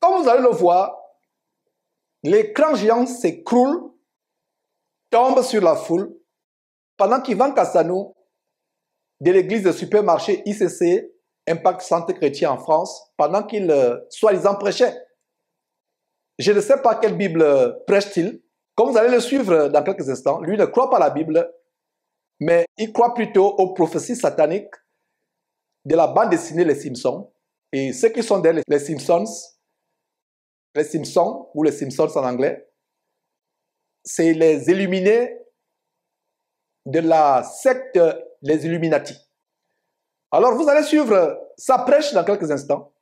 Comme vous allez le voir, l'écran géant s'écroule, tombe sur la foule, pendant qu'Ivan Castanou, de l'église de supermarché ICC, Impact Santé Chrétien en France, pendant qu'il, soi-disant, prêchait. Je ne sais pas quelle Bible prêche-t-il. Comme vous allez le suivre dans quelques instants, lui ne croit pas à la Bible, mais il croit plutôt aux prophéties sataniques de la bande dessinée Les Simpsons. Et ceux qui sont derrière les Simpsons ou les Simpsons en anglais, c'est les illuminés de la secte les Illuminati. Alors vous allez suivre sa prêche dans quelques instants.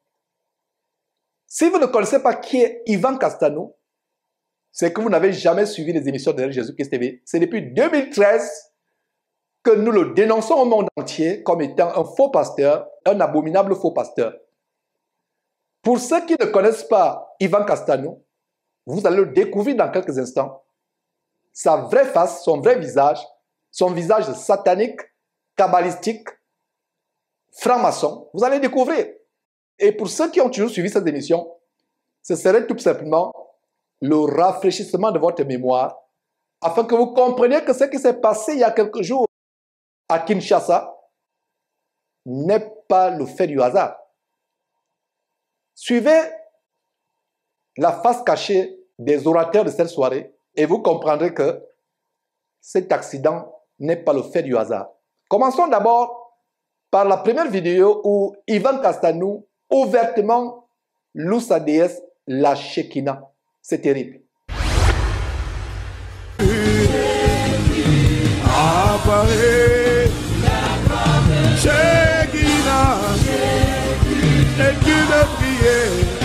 Si vous ne connaissez pas qui est Ivan Castanou, c'est que vous n'avez jamais suivi les émissions de Jésus-Christ TV. C'est depuis 2013 que nous le dénonçons au monde entier comme étant un faux pasteur, un abominable faux pasteur. Pour ceux qui ne connaissent pas Ivan Castanou, vous allez le découvrir dans quelques instants. Sa vraie face, son vrai visage, son visage satanique, kabbalistique, franc-maçon, vous allez découvrir. Et pour ceux qui ont toujours suivi cette émission, ce serait tout simplement le rafraîchissement de votre mémoire afin que vous compreniez que ce qui s'est passé il y a quelques jours à Kinshasa n'est pas le fait du hasard. Suivez la face cachée des orateurs de cette soirée et vous comprendrez que cet accident n'est pas le fait du hasard. Commençons d'abord par la première vidéo où Ivan Castanou ouvertement loue sa déesse, la Shekinah. C'est terrible. Shekinah, c'est une prière.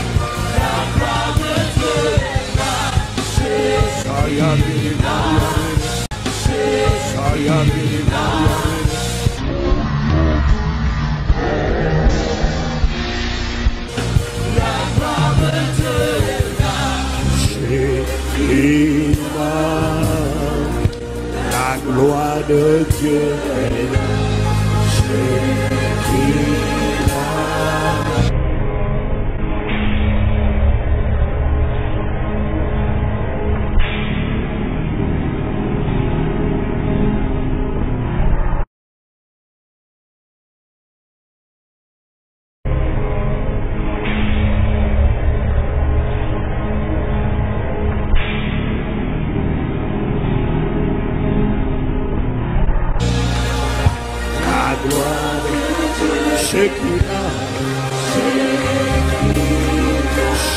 La gloire de Dieu est là. Shekinah,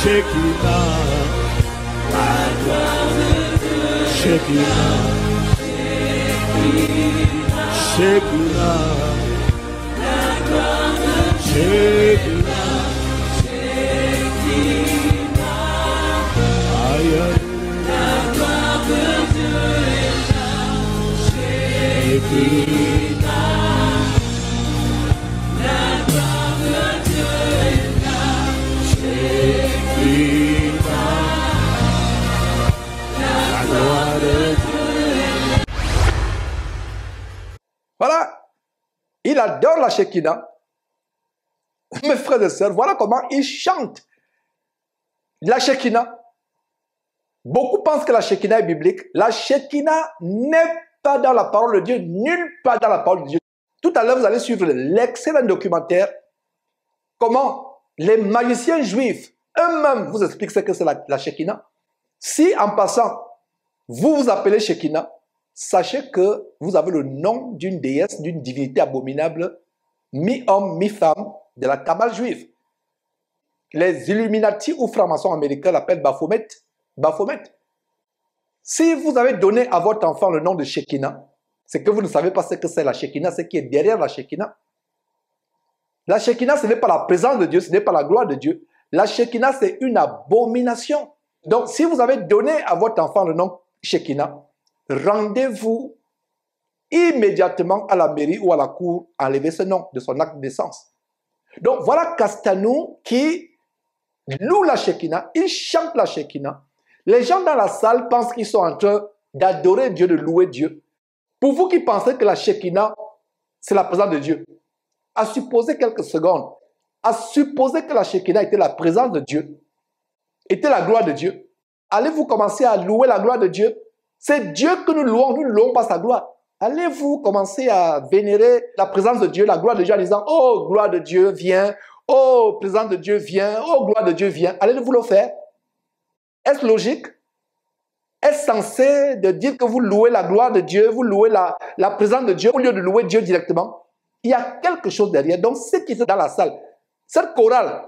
Shekinah, Shekinah, Shekinah, Voilà, il adore la Shekinah. Mes frères et sœurs, voilà comment il chante la Shekinah. Beaucoup pensent que la Shekinah est biblique. La Shekinah n'est pas dans la parole de Dieu, nulle part dans la parole de Dieu. Tout à l'heure, vous allez suivre l'excellent documentaire comment les magiciens juifs eux-mêmes vous expliquent ce que c'est la Shekinah. Si en passant, vous vous appelez Shekinah, sachez que vous avez le nom d'une déesse, d'une divinité abominable, mi-homme, mi-femme, de la Kabbale juive. Les Illuminati ou francs-maçons américains l'appellent Baphomet. Baphomet. Si vous avez donné à votre enfant le nom de Shekinah, c'est que vous ne savez pas ce que c'est la Shekinah, ce qui est derrière la Shekinah. La Shekinah, ce n'est pas la présence de Dieu, ce n'est pas la gloire de Dieu. La Shekinah, c'est une abomination. Donc, si vous avez donné à votre enfant le nom Shekinah, rendez-vous immédiatement à la mairie ou à la cour enlever ce nom de son acte de naissance. Donc voilà Castanou qui loue la Shekinah, il chante la Shekinah. Les gens dans la salle pensent qu'ils sont en train d'adorer Dieu, de louer Dieu. Pour vous qui pensez que la Shekinah, c'est la présence de Dieu, à supposer quelques secondes, à supposer que la Shekinah était la présence de Dieu, était la gloire de Dieu, allez-vous commencer à louer la gloire de Dieu? C'est Dieu que nous ne louons pas sa gloire. Allez-vous commencer à vénérer la présence de Dieu, la gloire de Dieu en disant « Oh, gloire de Dieu, viens. Oh, présence de Dieu, viens. Oh, gloire de Dieu, viens. » Allez-vous le faire? Est-ce logique? Est-ce censé de dire que vous louez la gloire de Dieu, vous louez la présence de Dieu au lieu de louer Dieu directement? Il y a quelque chose derrière. Donc, ce qui est dans la salle, cette chorale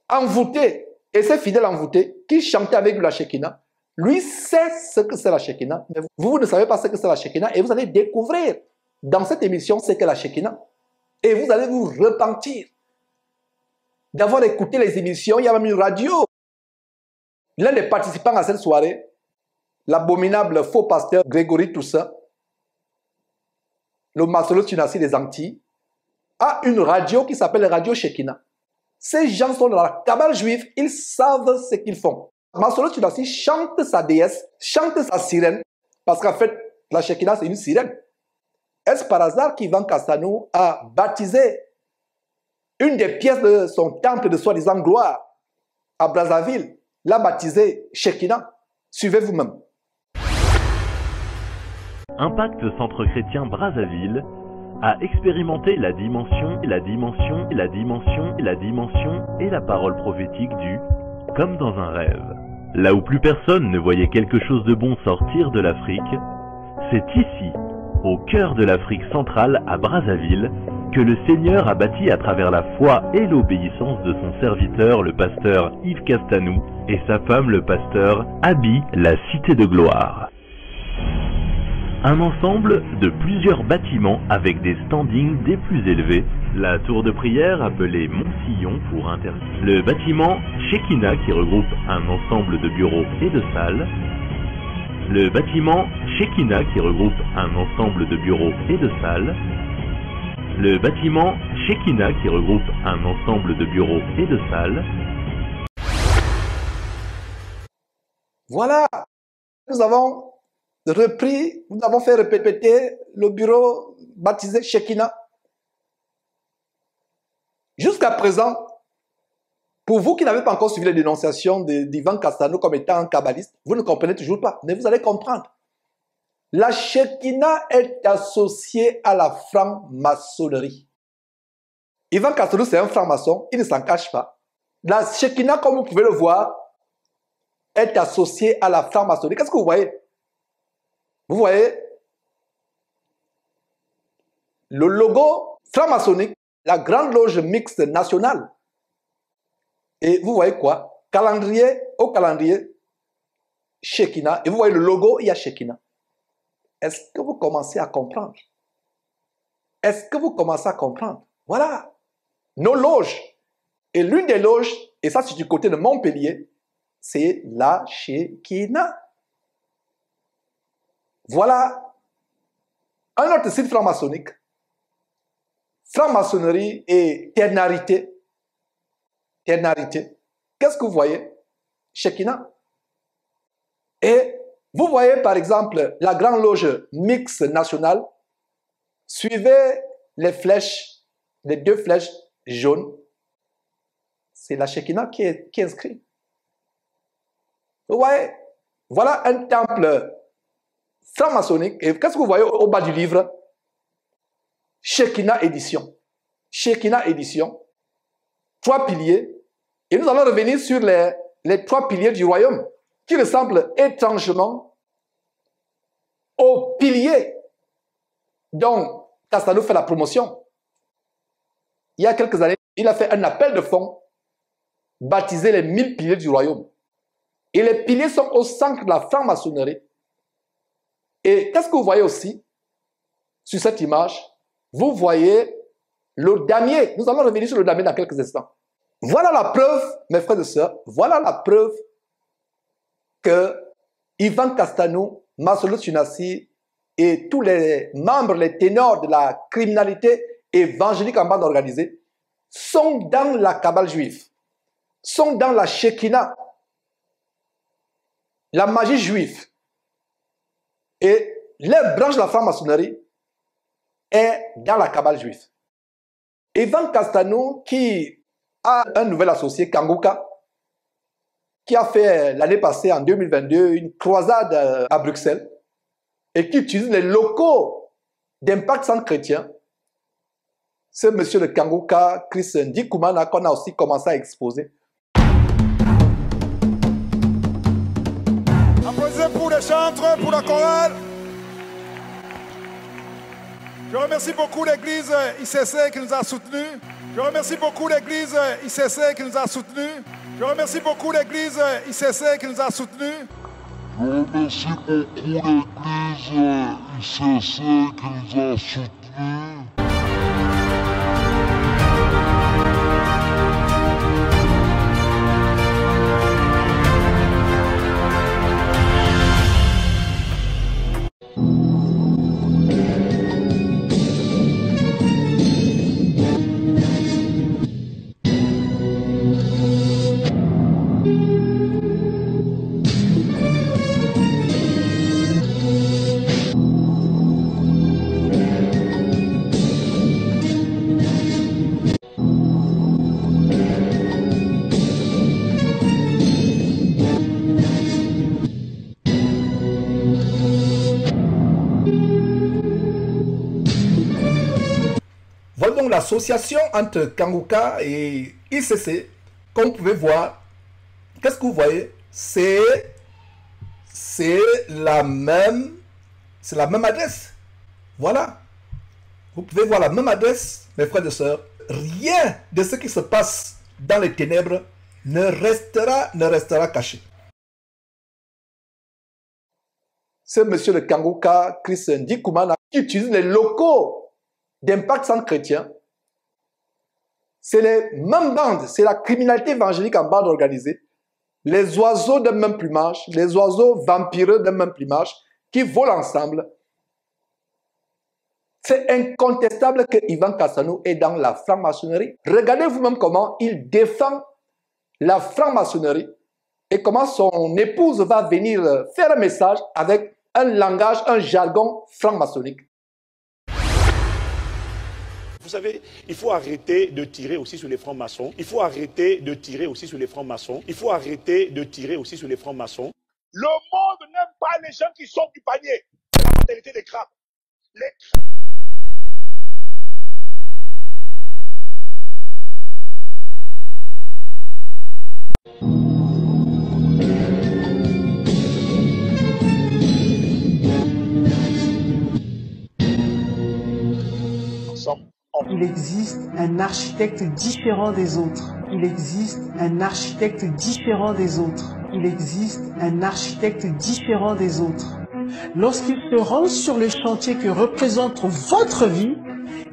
envoûtée et ces fidèles envoûtés qui chantaient avec la Shekinah, lui sait ce que c'est la Shekinah, mais vous ne savez pas ce que c'est la Shekinah et vous allez découvrir dans cette émission ce qu'est la Shekinah. Et vous allez vous repentir d'avoir écouté les émissions. Il y a même une radio. L'un des participants à cette soirée, l'abominable faux pasteur Grégory Toussaint, le Masolo Tunasi des Antilles, a une radio qui s'appelle Radio Shekinah. Ces gens sont dans la cabale juive, ils savent ce qu'ils font. Masolo Tunasi chante sa déesse, chante sa sirène, parce qu'en fait, la Shekinah, c'est une sirène. Est-ce par hasard qu'Ivan Castanou a baptisé une des pièces de son temple de soi-disant gloire à Brazzaville, l'a baptisé Shekinah? Suivez vous-même. Impact Centre Chrétien Brazzaville a expérimenté la dimension et la parole prophétique du « comme dans un rêve ». Là où plus personne ne voyait quelque chose de bon sortir de l'Afrique, c'est ici, au cœur de l'Afrique centrale, à Brazzaville, que le Seigneur a bâti à travers la foi et l'obéissance de son serviteur, le pasteur Yves Castanou, et sa femme, le pasteur Abi, la Cité de Gloire. Un ensemble de plusieurs bâtiments avec des standings des plus élevés, la tour de prière appelée Mont-Sillon pour le bâtiment Shekinah qui regroupe un ensemble de bureaux et de salles, le bâtiment Shekinah qui regroupe un ensemble de bureaux et de salles, le bâtiment Shekinah qui regroupe un ensemble de bureaux et de salles. Voilà, nous avons repris, nous avons fait répéter le bureau baptisé Shekinah. Jusqu'à présent, pour vous qui n'avez pas encore suivi les dénonciations d'Ivan Castanou comme étant un kabbaliste, vous ne comprenez toujours pas, mais vous allez comprendre. La Shekinah est associée à la franc-maçonnerie. Ivan Castanou, c'est un franc-maçon, il ne s'en cache pas. La Shekinah, comme vous pouvez le voir, est associée à la franc-maçonnerie. Qu'est-ce que vous voyez? Vous voyez le logo franc-maçonnique, la Grande Loge Mixte Nationale. Et vous voyez quoi? Calendrier, au calendrier, Shekinah. Et vous voyez le logo, il y a Shekinah. Est-ce que vous commencez à comprendre? Est-ce que vous commencez à comprendre? Voilà. Nos loges. Et l'une des loges, et ça c'est du côté de Montpellier, c'est la Shekinah. Voilà un autre site franc-maçonnique. Franc-maçonnerie et ternarité. Ternarité. Qu'est-ce que vous voyez? Shekinah. Et vous voyez par exemple la Grande Loge Mixte Nationale. Suivez les flèches, les deux flèches jaunes. C'est la Shekinah qui est inscrite. Vous voyez? Voilà un temple franc-maçonnique. Et qu'est-ce que vous voyez au bas du livre? Shekinah édition. Shekinah édition. 3 piliers. Et nous allons revenir sur les 3 piliers du royaume qui ressemblent étrangement aux piliers dont Castanou fait la promotion. Il y a quelques années, il a fait un appel de fonds baptisé les 1000 piliers du royaume. Et les piliers sont au centre de la franc-maçonnerie. Et qu'est-ce que vous voyez aussi sur cette image? Vous voyez le damier. Nous allons revenir sur le damier dans quelques instants. Voilà la preuve, mes frères et sœurs, voilà la preuve que Ivan Castanou, Masolo Tunasi et tous les membres, les ténors de la criminalité évangélique en bande organisée sont dans la cabale juive, sont dans la Shekinah, la magie juive. Et les branches de la franc-maçonnerie est dans la cabale juive. Ivan Castanou, qui a un nouvel associé, Kangouka, qui a fait l'année passée, en 2022, une croisade à Bruxelles et qui utilise les locaux d'Impact Centre Chrétien. C'est monsieur le Kangouka, Chris Ndikoumana, qu'on a aussi commencé à exposer. Applaudissez pour les chantres, pour la chorale. Je remercie beaucoup l'église ICC qui nous a soutenus. Je remercie beaucoup l'église ICC qui nous a soutenus. Je remercie beaucoup l'église ICC qui nous a soutenus. Je remercie beaucoup l'église ICC qui nous a soutenus. Voilà donc l'association entre Kangouka et ICC. Comme vous pouvez voir, qu'est-ce que vous voyez? C'est la même adresse. Voilà. Vous pouvez voir la même adresse, mes frères et sœurs. Rien de ce qui se passe dans les ténèbres ne restera caché. C'est monsieur le Kangouka, Chris Ndikoumana, qui utilise les locaux d'Impact Centre Chrétien. C'est les mêmes bandes, c'est la criminalité évangélique en bande organisée, les oiseaux d'un même plumage, les oiseaux vampireux d'un même plumage, qui volent ensemble. C'est incontestable que Ivan Castanou est dans la franc-maçonnerie. Regardez vous-même comment il défend la franc-maçonnerie et comment son épouse va venir faire un message avec un langage, un jargon franc-maçonnique. Vous savez, il faut arrêter de tirer aussi sur les francs-maçons. Il faut arrêter de tirer aussi sur les francs-maçons. Il faut arrêter de tirer aussi sur les francs-maçons. Le monde n'aime pas les gens qui sortent du panier. C'est la mentalité des crabes. Les Il existe un architecte différent des autres. Il existe un architecte différent des autres. Il existe un architecte différent des autres. Lorsqu'il se rend sur le chantier que représente votre vie,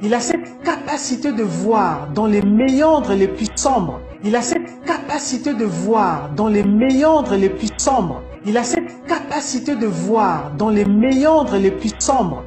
il a cette capacité de voir dans les méandres les plus sombres. Il a cette capacité de voir dans les méandres les plus sombres. Il a cette capacité de voir dans les méandres les plus sombres.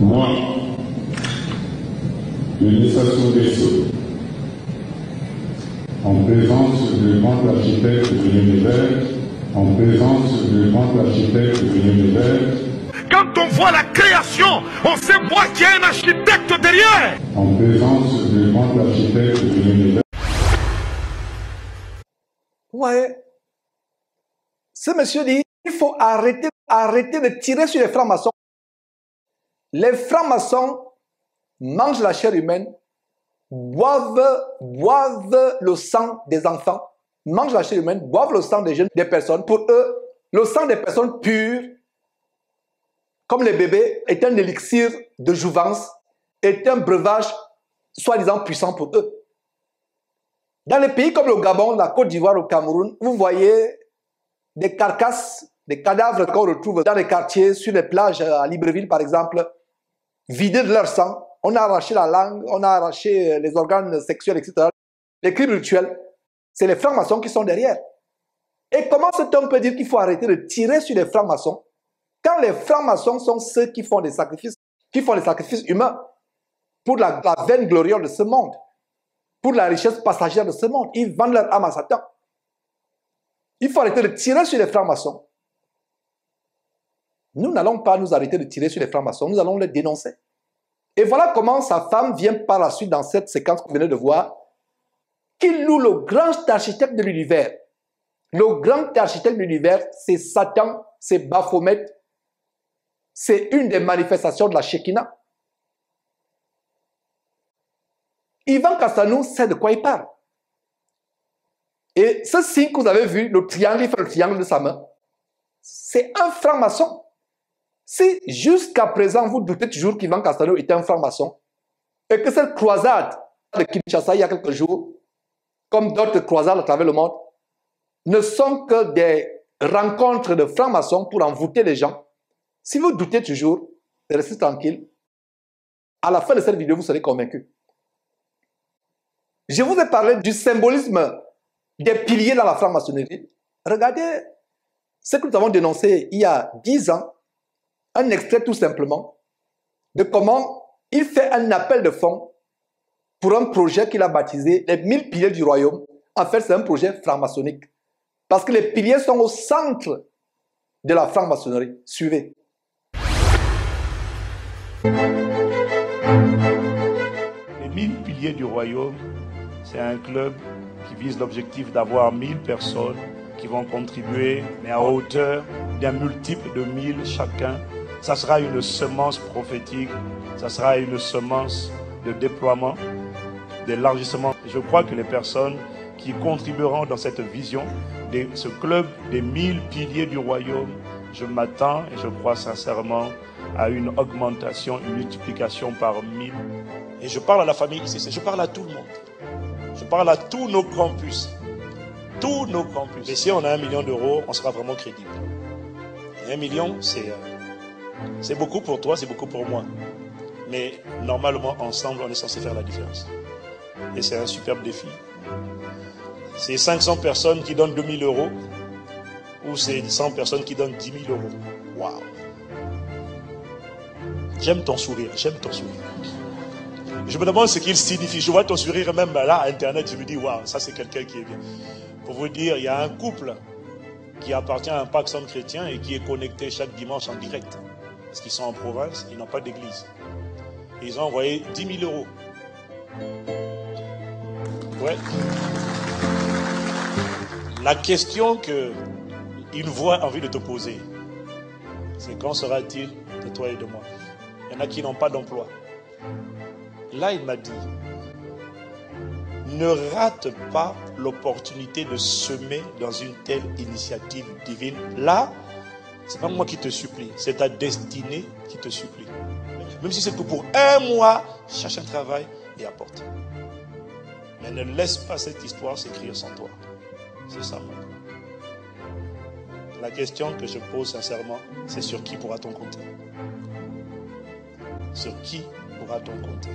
Moi, Denis Sassou Nguesso, en présence du grand architecte de l'univers, en présence du grand architecte de l'univers, Quand on voit la création, on sait voir qu'il y a un architecte derrière. En présence du grand architecte de l'univers. Ouais. Ce monsieur dit, il faut arrêter de tirer sur les francs-maçons. Les francs-maçons mangent la chair humaine, boivent le sang des enfants, mangent la chair humaine, boivent le sang des jeunes, des personnes. Pour eux, le sang des personnes pures, comme les bébés, est un élixir de jouvence, est un breuvage soi-disant puissant pour eux. Dans les pays comme le Gabon, la Côte d'Ivoire, le Cameroun, vous voyez des carcasses, des cadavres qu'on retrouve dans les quartiers, sur les plages, à Libreville par exemple, vidés de leur sang. On a arraché la langue, on a arraché les organes sexuels, etc. Les crimes rituels, c'est les francs-maçons qui sont derrière. Et comment cet homme peut dire qu'il faut arrêter de tirer sur les francs-maçons quand les francs-maçons sont ceux qui font des sacrifices humains pour la vaine gloriole de ce monde, pour la richesse passagère de ce monde. Ils vendent leur âme à Satan. Il faut arrêter de tirer sur les francs-maçons. Nous n'allons pas nous arrêter de tirer sur les francs-maçons, nous allons les dénoncer. Et voilà comment sa femme vient par la suite dans cette séquence que vous venez de voir, qu'il loue le grand architecte de l'univers. Le grand architecte de l'univers, c'est Satan, c'est Baphomet. C'est une des manifestations de la Shekinah. Ivan Cassanou sait de quoi il parle. Et ce signe que vous avez vu, le triangle, il fait le triangle de sa main, c'est un franc-maçon. Si jusqu'à présent vous doutez toujours qu'Ivan Cassanou était un franc-maçon, et que cette croisade de Kinshasa il y a quelques jours, comme d'autres croisades à travers le monde, ne sont que des rencontres de francs-maçons pour envoûter les gens, si vous doutez toujours, restez tranquille. À la fin de cette vidéo, vous serez convaincus. Je vous ai parlé du symbolisme des piliers dans la franc-maçonnerie. Regardez ce que nous avons dénoncé il y a 10 ans, un extrait tout simplement de comment il fait un appel de fonds pour un projet qu'il a baptisé les 1000 piliers du royaume. En fait, c'est un projet franc-maçonnique. Parce que les piliers sont au centre de la franc-maçonnerie. Suivez. Les 1000 piliers du royaume, c'est un club qui vise l'objectif d'avoir 1000 personnes qui vont contribuer, mais à hauteur d'un multiple de 1000 chacun. Ça sera une semence prophétique, ça sera une semence de déploiement, d'élargissement. Je crois que les personnes qui contribueront dans cette vision de ce club des 1000 piliers du royaume, je m'attends et je crois sincèrement à une augmentation, une multiplication par 1000. Et je parle à la famille ICC, je parle à tout le monde. Je parle à tous nos campus. Tous nos campus. Et si on a 1 million d'euros, on sera vraiment crédible. Et 1 million, c'est beaucoup pour toi, c'est beaucoup pour moi. Mais normalement, ensemble, on est censé faire la différence. Et c'est un superbe défi. C'est 500 personnes qui donnent 2000 euros ou c'est 100 personnes qui donnent 10 000 euros. Waouh! J'aime ton sourire, j'aime ton sourire. Je me demande ce qu'il signifie. Je vois ton sourire même là, à Internet, je me dis, waouh, ça c'est quelqu'un qui est bien. Pour vous dire, il y a un couple qui appartient à un Paxson chrétien et qui est connecté chaque dimanche en direct. Parce qu'ils sont en province, ils n'ont pas d'église. Et ils ont envoyé 10 000 euros. Ouais. La question qu'une voix a envie de te poser, c'est quand sera-t-il de toi et de moi? Il y en a qui n'ont pas d'emploi. Là, il m'a dit, ne rate pas l'opportunité de semer dans une telle initiative divine. Là, c'est pas moi qui te supplie, c'est ta destinée qui te supplie. Même si c'est que pour 1 mois, cherche un travail et apporte. Mais ne laisse pas cette histoire s'écrire sans toi. C'est ça. La question que je pose sincèrement, c'est sur qui pourra-t-on compter? Sur qui pourra-t-on compter?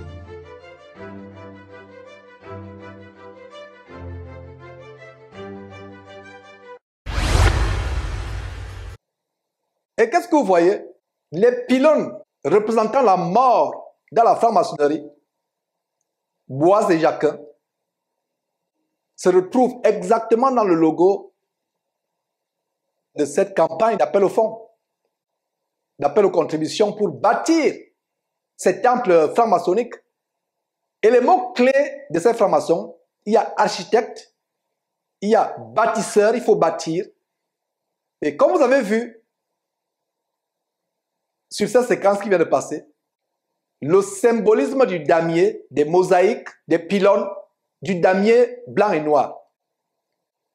Et qu'est-ce que vous voyez? Les pylônes représentant la mort dans la franc-maçonnerie, Boaz et Jacquin, se retrouvent exactement dans le logo de cette campagne d'appel au fonds. d'appel aux contributions pour bâtir ces temples francs-maçonniques. Et les mots-clés de ces francs-maçons, il y a architecte, il y a bâtisseur, il faut bâtir. Et comme vous avez vu, sur cette séquence qui vient de passer, le symbolisme du damier, des mosaïques, des pylônes, du damier blanc et noir.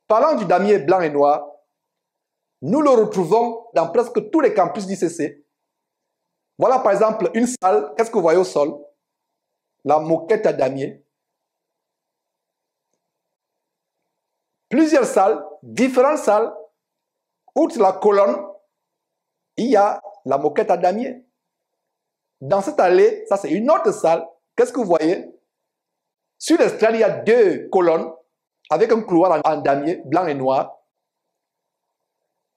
Parlant du damier blanc et noir, nous le retrouvons dans presque tous les campus d'ICC. Voilà par exemple une salle, qu'est-ce que vous voyez au sol? La moquette à damier. Plusieurs salles, différentes salles. Outre la colonne, il y a la moquette à damier. Dans cette allée, ça c'est une autre salle. Qu'est-ce que vous voyez? Sur l'estrade, il y a deux colonnes avec un couloir en damier blanc et noir.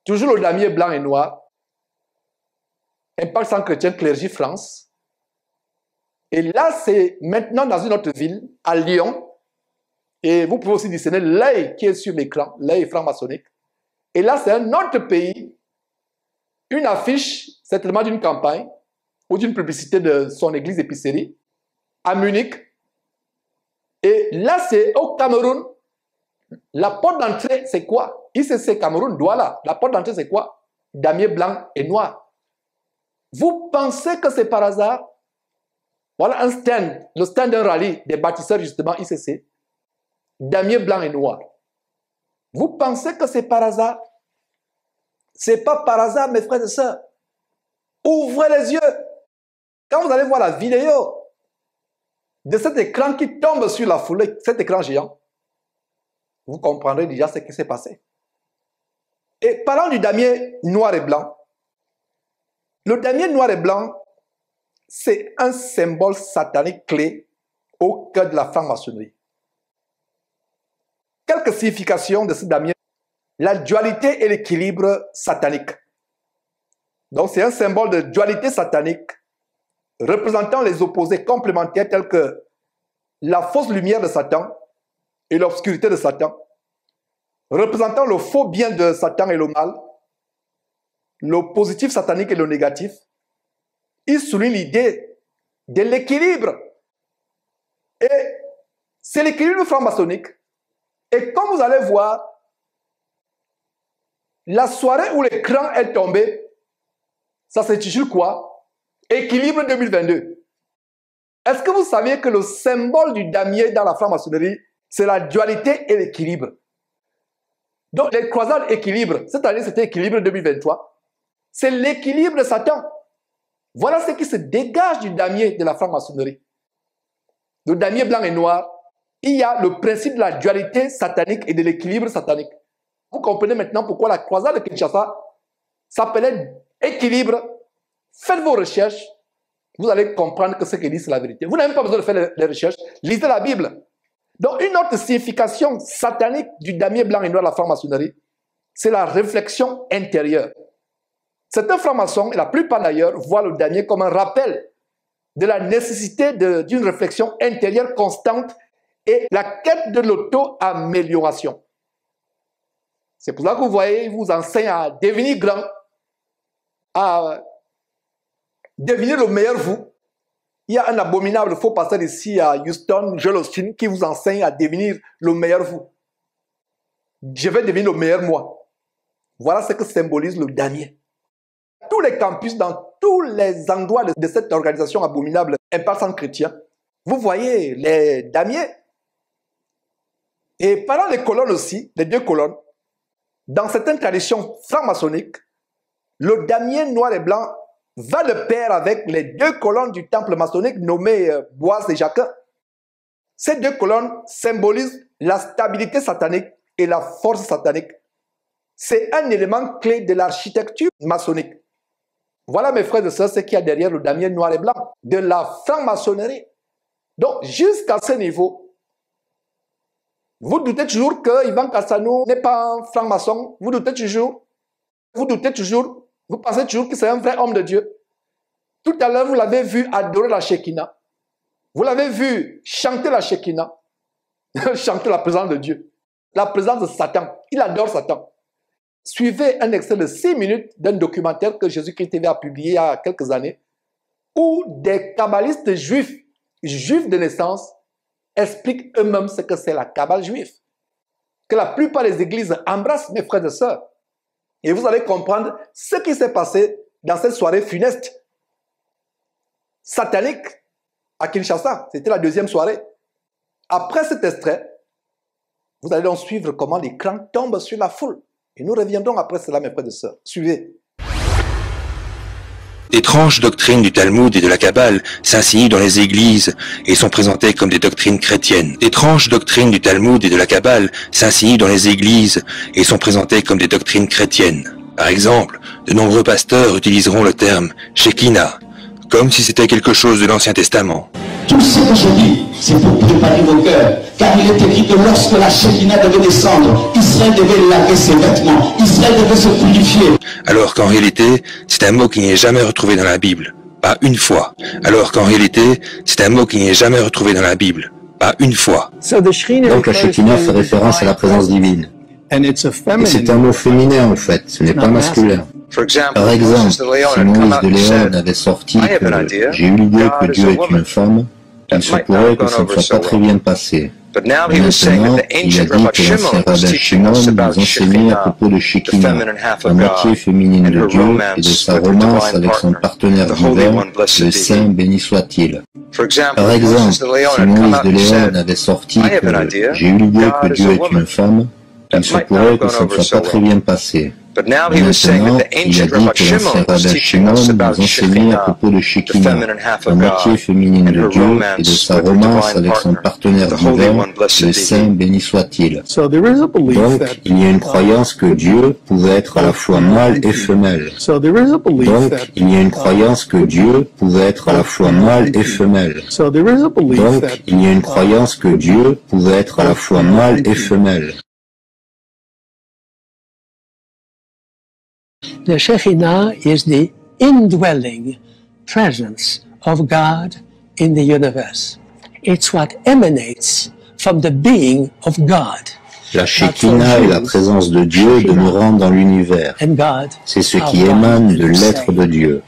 Toujours le damier blanc et noir. Impact Centre Chrétien Clergie France. Et là, c'est maintenant dans une autre ville, à Lyon. Et vous pouvez aussi discerner l'œil qui est sur l'écran, l'œil franc-maçonnique. Et là, c'est un autre pays. Une affiche, certainement d'une campagne ou d'une publicité de son église épicerie, à Munich. Et là, c'est au Cameroun. La porte d'entrée, c'est quoi? ICC Cameroun, Douala. La porte d'entrée, c'est quoi? Damier blanc et noir. Vous pensez que c'est par hasard? Voilà un stand, le stand d'un rallye des bâtisseurs justement ICC. Damier blanc et noir. Vous pensez que c'est par hasard? C'est pas par hasard, mes frères et sœurs. Ouvrez les yeux. Quand vous allez voir la vidéo de cet écran qui tombe sur la foule, cet écran géant, vous comprendrez déjà ce qui s'est passé. Et parlant du damier noir et blanc, le damier noir et blanc, c'est un symbole satanique clé au cœur de la franc-maçonnerie. Quelques significations de ce damier. La dualité et l'équilibre satanique. Donc c'est un symbole de dualité satanique représentant les opposés complémentaires tels que la fausse lumière de Satan et l'obscurité de Satan, représentant le faux bien de Satan et le mal, le positif satanique et le négatif. Il souligne l'idée de l'équilibre. Et c'est l'équilibre franc-maçonnique. Et comme vous allez voir, la soirée où l'écran est tombé, ça s'intitule quoi? Équilibre 2022. Est-ce que vous saviez que le symbole du damier dans la franc-maçonnerie, c'est la dualité et l'équilibre? Donc les croisades équilibre, cette année c'était équilibre 2023, c'est l'équilibre de Satan. Voilà ce qui se dégage du damier de la franc-maçonnerie. Le damier blanc et noir, il y a le principe de la dualité satanique et de l'équilibre satanique. Vous comprenez maintenant pourquoi la croisade de Kinshasa s'appelait équilibre. Faites vos recherches, vous allez comprendre que ce qu'il dit c'est la vérité. Vous n'avez même pas besoin de faire les recherches, lisez la Bible. Donc une autre signification satanique du damier blanc et noir de la franc-maçonnerie, c'est la réflexion intérieure. Certains francs-maçons, et la plupart d'ailleurs, voient le damier comme un rappel de la nécessité d'une réflexion intérieure constante et la quête de l'auto-amélioration. C'est pour ça que vous voyez, il vous enseigne à devenir grand, à devenir le meilleur vous. Il y a un abominable faux pasteur ici à Houston, Joel Osteen, qui vous enseigne à devenir le meilleur vous. Je vais devenir le meilleur moi. Voilà ce que symbolise le damier. Tous les campus, dans tous les endroits de cette organisation abominable, Impact Centre Chrétien, vous voyez les damiers. Et pendant les colonnes aussi, les deux colonnes, dans certaines traditions franc-maçonniques, le damier noir et blanc va de pair avec les deux colonnes du temple maçonnique nommées Boaz et Jacquin. Ces deux colonnes symbolisent la stabilité satanique et la force satanique. C'est un élément clé de l'architecture maçonnique. Voilà mes frères et sœurs ce qu'il y a derrière le damier noir et blanc de la franc-maçonnerie. Donc jusqu'à ce niveau, vous doutez toujours que Ivan Casano n'est pas un franc-maçon. Vous doutez toujours. Vous pensez toujours que c'est un vrai homme de Dieu. Tout à l'heure, vous l'avez vu adorer la Shekinah. Vous l'avez vu chanter la Shekinah. Chanter la présence de Dieu. La présence de Satan. Il adore Satan. Suivez un extrait de 6 minutes d'un documentaire que Jésus-Christ TV a publié il y a quelques années, où des kabbalistes juifs de naissance, expliquent eux-mêmes ce que c'est la Kabbale juive. Que la plupart des églises embrassent, mes frères et sœurs. Et vous allez comprendre ce qui s'est passé dans cette soirée funeste, satanique, à Kinshasa. C'était la deuxième soirée. Après cet extrait, vous allez donc suivre comment les crans tombent sur la foule. Et nous reviendrons après cela, mes frères et sœurs. Suivez. D'étranges doctrines du Talmud et de la Kabbale s'insinuent dans les églises et sont présentées comme des doctrines chrétiennes. D'étranges doctrines du Talmud et de la Kabbale s'insinuent dans les églises et sont présentées comme des doctrines chrétiennes. Par exemple, de nombreux pasteurs utiliseront le terme Shekinah, comme si c'était quelque chose de l'Ancien Testament. Tout ce que je dis, c'est pour préparer vos cœurs. Car il est écrit que lorsque la Shekinah devait descendre, Israël devait laver ses vêtements, Israël devait se purifier. Alors qu'en réalité, c'est un mot qui n'est jamais retrouvé dans la Bible, pas une fois. Alors qu'en réalité, c'est un mot qui n'est jamais retrouvé dans la Bible, pas une fois. Donc la Shekinah fait référence à la présence divine. Et c'est un mot féminin en fait, ce n'est pas masculin. Par exemple, si Moïse de Léon avait sorti que j'ai eu l'idée que Dieu est une femme, il se pourrait que ça ne soit pas très bien passé. Mais maintenant, il a dit que l'ancien rabbin Shimon nous enseignait à propos de Shekinah, la moitié féminine de Dieu et de sa romance avec son partenaire divin, le Saint béni soit-il. Par exemple, si Moïse de Léon avait sorti que j'ai eu l'idée que Dieu est une femme, il se pourrait que ça ne soit pas très bien passé. Mais maintenant, il a dit que l'ancien rabbin Shimon nous enseignait à propos de Shekinah, la moitié féminine de Dieu et de sa romance avec son partenaire divin, le Saint béni soit-il. Donc, il y a une croyance que Dieu pouvait être à la fois mâle et femelle. Donc, il y a une croyance que Dieu pouvait être à la fois mâle et femelle. Donc, il y a une croyance que Dieu pouvait être à la fois mâle et femelle. The Shekinah is the indwelling presence of God in the universe. It's what emanates from the being of God. La Shekinah est la présence de Dieu demeurant dans l'univers. C'est ce qui émane de l'être de Dieu.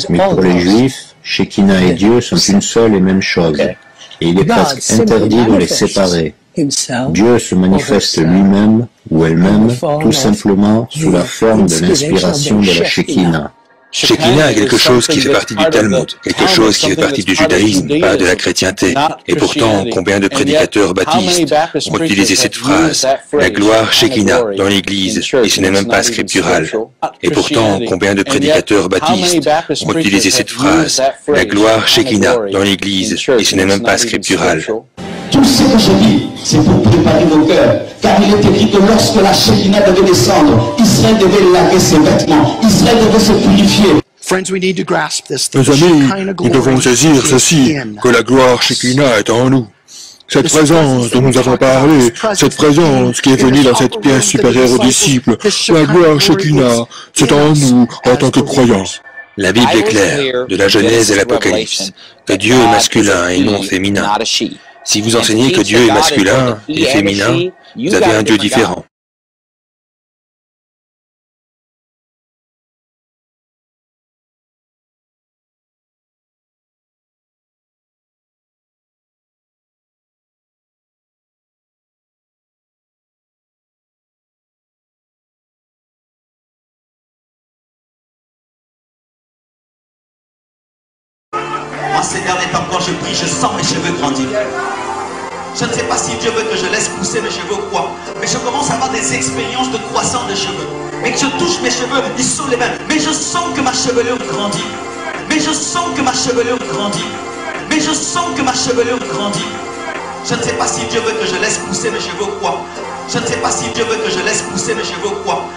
Mais pour les Juifs, Shekinah et Dieu sont une seule et même chose. Et il est presque interdit de les séparer. Dieu se manifeste lui-même ou elle-même tout simplement sous la forme de l'inspiration de la Shekinah. Shekinah est quelque chose qui fait partie du Talmud, quelque chose qui fait partie du judaïsme, pas de la chrétienté. Et pourtant, combien de prédicateurs baptistes ont utilisé cette phrase, la gloire Shekinah, dans l'Église, et ce n'est même pas scriptural. Et pourtant, combien de prédicateurs baptistes ont utilisé cette phrase, la gloire Shekinah, dans l'Église, et ce n'est même pas scriptural. Tout ce que je dis, c'est pour préparer vos cœurs. Car il est écrit que lorsque la Shekinah devait descendre, Israël devait laver ses vêtements, Israël devait se purifier. Mes amis, nous devons saisir ceci, que la gloire Shekinah est en nous. Cette présence dont nous avons parlé, cette présence qui est venue dans cette pièce supérieure aux disciples, la gloire Shekinah, c'est en nous en tant que croyants. La Bible est claire, de la Genèse à l'Apocalypse, que Dieu est masculin et non féminin. Si vous enseignez que Dieu est masculin et féminin, vous avez un Dieu différent. Moi, ces derniers temps, quand je prie, je sens mes cheveux grandir. Je ne sais pas si Dieu veut que je laisse pousser mes cheveux ou quoi, mais je commence à avoir des expériences de croissance de cheveux. Mais que je touche mes cheveux, ils sont les mêmes. Mais je sens que ma chevelure grandit. Mais je sens que ma chevelure grandit. Mais je sens que ma chevelure grandit. Je ne sais pas si Dieu veut que je laisse pousser mes cheveux ou quoi. Je ne sais pas si Dieu veut que je laisse pousser mes cheveux ou quoi.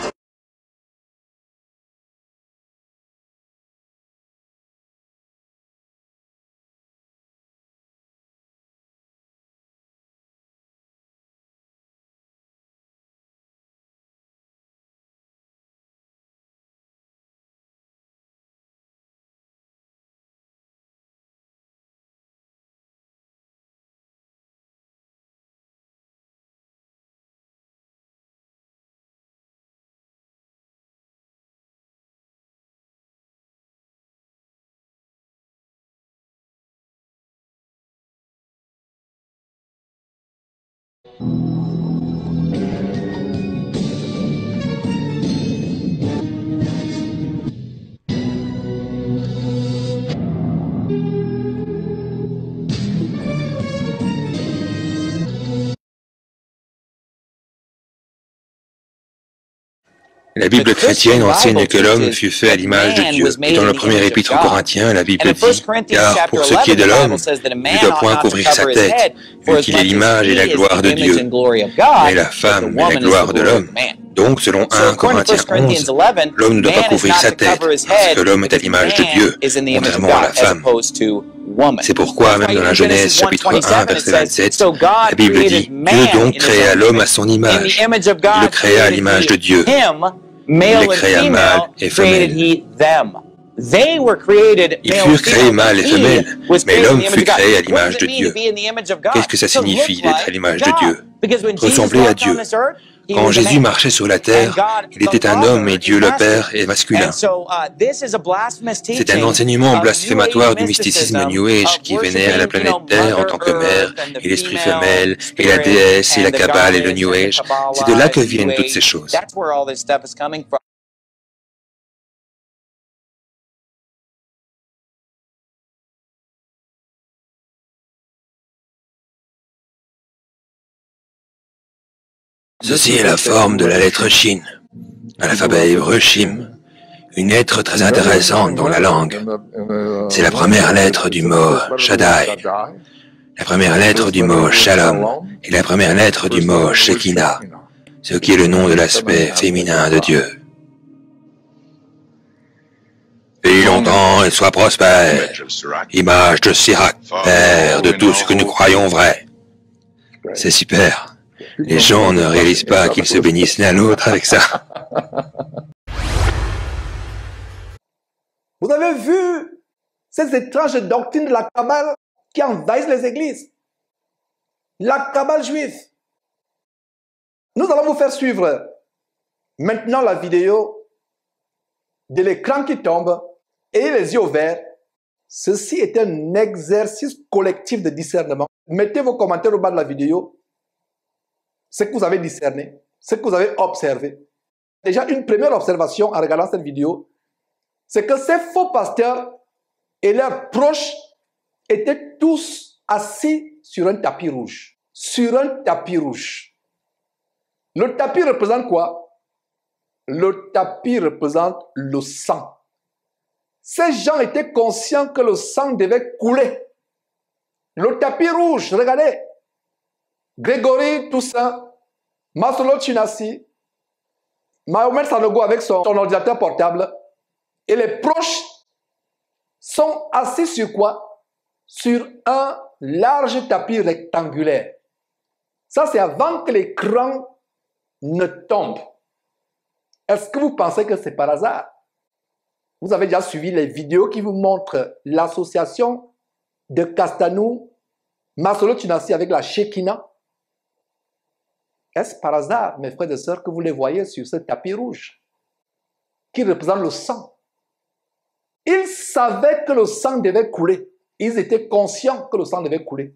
La Bible chrétienne enseigne que l'homme fut fait à l'image de Dieu. Et dans le premier épître aux Corinthiens, la Bible dit « Car pour ce qui est de l'homme, il ne doit point couvrir sa tête, vu qu'il est l'image et la gloire de Dieu. Mais la femme est la gloire de l'homme. » Donc, selon 1 Corinthiens 11, l'homme ne doit pas couvrir sa tête, parce que l'homme est à l'image de Dieu, contrairement à la femme. C'est pourquoi, même dans la Genèse, chapitre 1, verset 27, la Bible dit « Dieu donc créa l'homme à son image. Il le créa à l'image de Dieu. Il les créa mâle et femelle. » Ils furent créés mâle et femelle, mais l'homme fut créé à l'image de Dieu. Qu'est-ce que ça signifie d'être à l'image de Dieu? Ressembler à Dieu. Quand Jésus marchait sur la terre, il était un homme et Dieu le Père est masculin. C'est un enseignement blasphématoire du mysticisme New Age qui vénère la planète Terre en tant que mère, et l'esprit femelle, et la déesse, et la Kabbale et le New Age. C'est de là que viennent toutes ces choses. Ceci est la forme de la lettre Shin, à l'alphabet hébreu Shim, une lettre très intéressante dans la langue. C'est la première lettre du mot Shaddai, la première lettre du mot Shalom et la première lettre du mot Shekinah, ce qui est le nom de l'aspect féminin de Dieu. Vis longtemps et sois prospère, image de Sirach, père de tout ce que nous croyons vrai. C'est super. Les gens ne réalisent pas qu'ils se bénissent l'un l'autre avec ça. Vous avez vu ces étranges doctrines de la Kabbale qui envahissent les églises? La Kabbale juive. Nous allons vous faire suivre maintenant la vidéo de l'écran qui tombe et les yeux ouverts. Ceci est un exercice collectif de discernement. Mettez vos commentaires au bas de la vidéo. Ce que vous avez discerné, ce que vous avez observé. Déjà, une première observation en regardant cette vidéo, c'est que ces faux pasteurs et leurs proches étaient tous assis sur un tapis rouge. Sur un tapis rouge. Le tapis représente quoi? Le tapis représente le sang. Ces gens étaient conscients que le sang devait couler. Le tapis rouge, regardez. Grégory Toussaint, Masolo Chinassi, Mahomet Sanogo avec son ordinateur portable et les proches sont assis sur quoi? Sur un large tapis rectangulaire. Ça, c'est avant que l'écran ne tombe. Est-ce que vous pensez que c'est par hasard? Vous avez déjà suivi les vidéos qui vous montrent l'association de Castanou, Masolo Chinassi avec la Shekinah? Est-ce par hasard, mes frères et sœurs, que vous les voyez sur ce tapis rouge qui représente le sang? Ils savaient que le sang devait couler. Ils étaient conscients que le sang devait couler.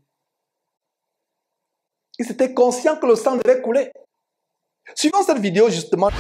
Ils étaient conscients que le sang devait couler. Suivant cette vidéo, justement,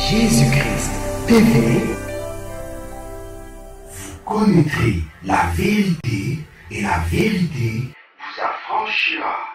Jésus-Christ TV, vous connaîtrez la vérité et la vérité vous affranchira.